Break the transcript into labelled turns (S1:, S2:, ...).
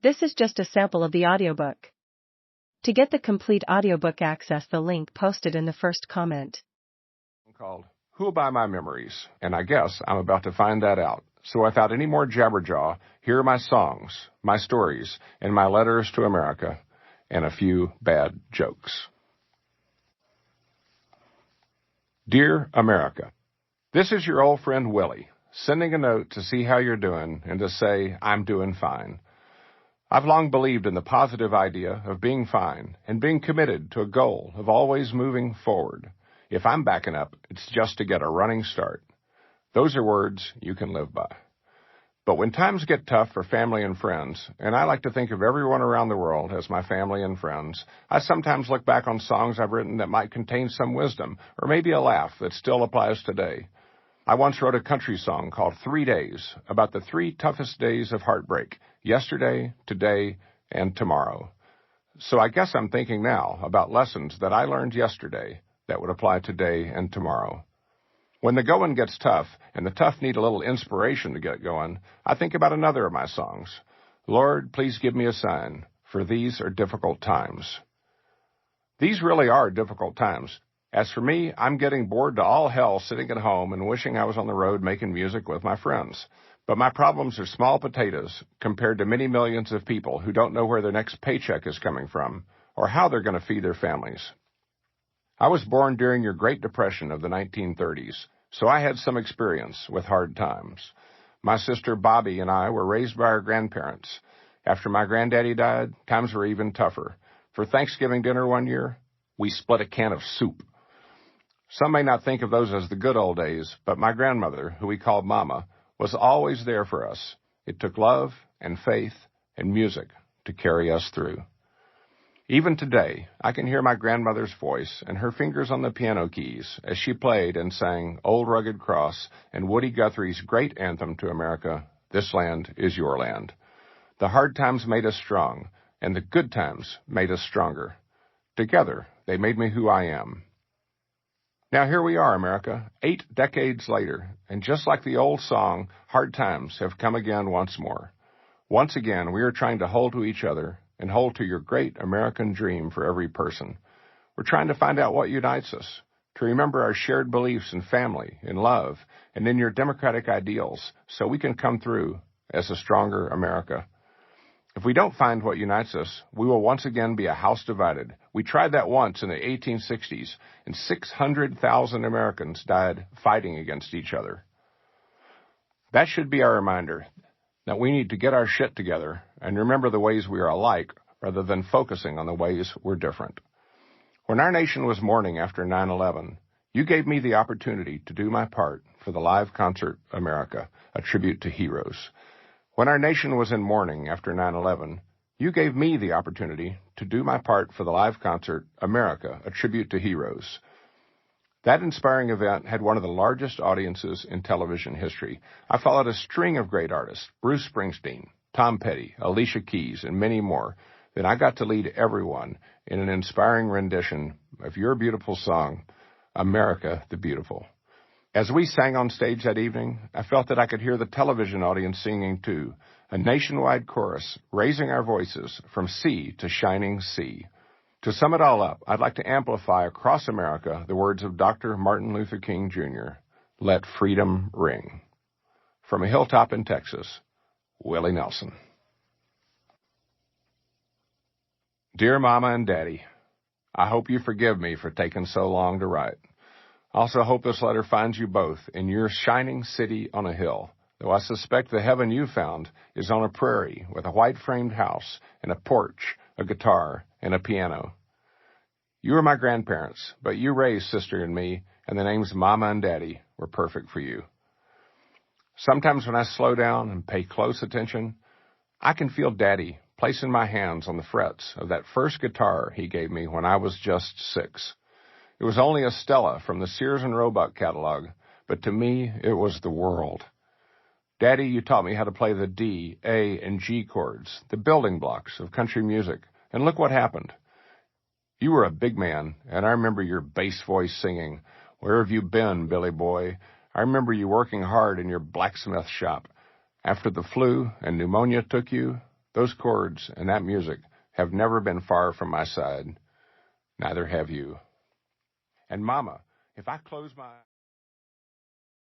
S1: This is just a sample of the audiobook. To get the complete audiobook, access the link posted in the first comment.
S2: Called Who'll Buy My Memories? And I guess I'm about to find that out. So without any more jabberjaw, here are my songs, my stories, and my letters to America, and a few bad jokes. Dear America, this is your old friend Willie, sending a note to see how you're doing and to say I'm doing fine. I've long believed in the positive idea of being fine and being committed to a goal of always moving forward. If I'm backing up, it's just to get a running start. Those are words you can live by. But when times get tough for family and friends, and I like to think of everyone around the world as my family and friends, I sometimes look back on songs I've written that might contain some wisdom or maybe a laugh that still applies today. I once wrote a country song called 3 Days about the 3 toughest days of heartbreak, yesterday, today, and tomorrow. So I guess I'm thinking now about lessons that I learned yesterday that would apply today and tomorrow. When the going gets tough, and the tough need a little inspiration to get going, I think about another of my songs. Lord, please give me a sign, for these are difficult times. These really are difficult times. As for me, I'm getting bored to all hell sitting at home and wishing I was on the road making music with my friends. But my problems are small potatoes compared to many millions of people who don't know where their next paycheck is coming from or how they're going to feed their families. I was born during your Great Depression of the 1930s, so I had some experience with hard times. My sister Bobby and I were raised by our grandparents. After my granddaddy died, times were even tougher. For Thanksgiving dinner one year, we split a can of soup. Some may not think of those as the good old days, but my grandmother, who we called Mama, was always there for us. It took love and faith and music to carry us through. Even today, I can hear my grandmother's voice and her fingers on the piano keys as she played and sang Old Rugged Cross and Woody Guthrie's great anthem to America, This Land is Your Land. The hard times made us strong, and the good times made us stronger. Together, they made me who I am. Now here we are, America, 8 decades later, and just like the old song, hard times have come again once more. Once again, we are trying to hold to each other and hold to your great American dream for every person. We're trying to find out what unites us, to remember our shared beliefs in family, in love, and in your democratic ideals, so we can come through as a stronger America. If we don't find what unites us, we will once again be a house divided. We tried that once in the 1860s, and 600,000 Americans died fighting against each other. That should be our reminder that we need to get our shit together and remember the ways we are alike rather than focusing on the ways we're different. When our nation was mourning after 9/11, you gave me the opportunity to do my part for the live concert America, a tribute to heroes. When our nation was in mourning after 9/11, you gave me the opportunity to do my part for the live concert America, a tribute to heroes. That inspiring event had one of the largest audiences in television history. I followed a string of great artists, Bruce Springsteen, Tom Petty, Alicia Keys, and many more. Then I got to lead everyone in an inspiring rendition of your beautiful song, America the Beautiful. As we sang on stage that evening, I felt that I could hear the television audience singing too, a nationwide chorus raising our voices from sea to shining sea. To sum it all up, I'd like to amplify across America the words of Dr. Martin Luther King Jr., "Let freedom ring." From a hilltop in Texas, Willie Nelson. Dear Mama and Daddy, I hope you forgive me for taking so long to write. I also hope this letter finds you both in your shining city on a hill, though I suspect the heaven you found is on a prairie with a white-framed house and a porch, a guitar, and a piano. You were my grandparents, but you raised Sister and me, and the names Mama and Daddy were perfect for you. Sometimes when I slow down and pay close attention, I can feel Daddy placing my hands on the frets of that first guitar he gave me when I was just 6. It was only a Stella from the Sears and Roebuck catalog, but to me it was the world. Daddy, you taught me how to play the D, A, and G chords, the building blocks of country music, and look what happened. You were a big man, and I remember your bass voice singing, "Where have you been, Billy boy?" I remember you working hard in your blacksmith shop. After the flu and pneumonia took you, Those chords and that music have never been far from my side. Neither have you. And Mama, if I close my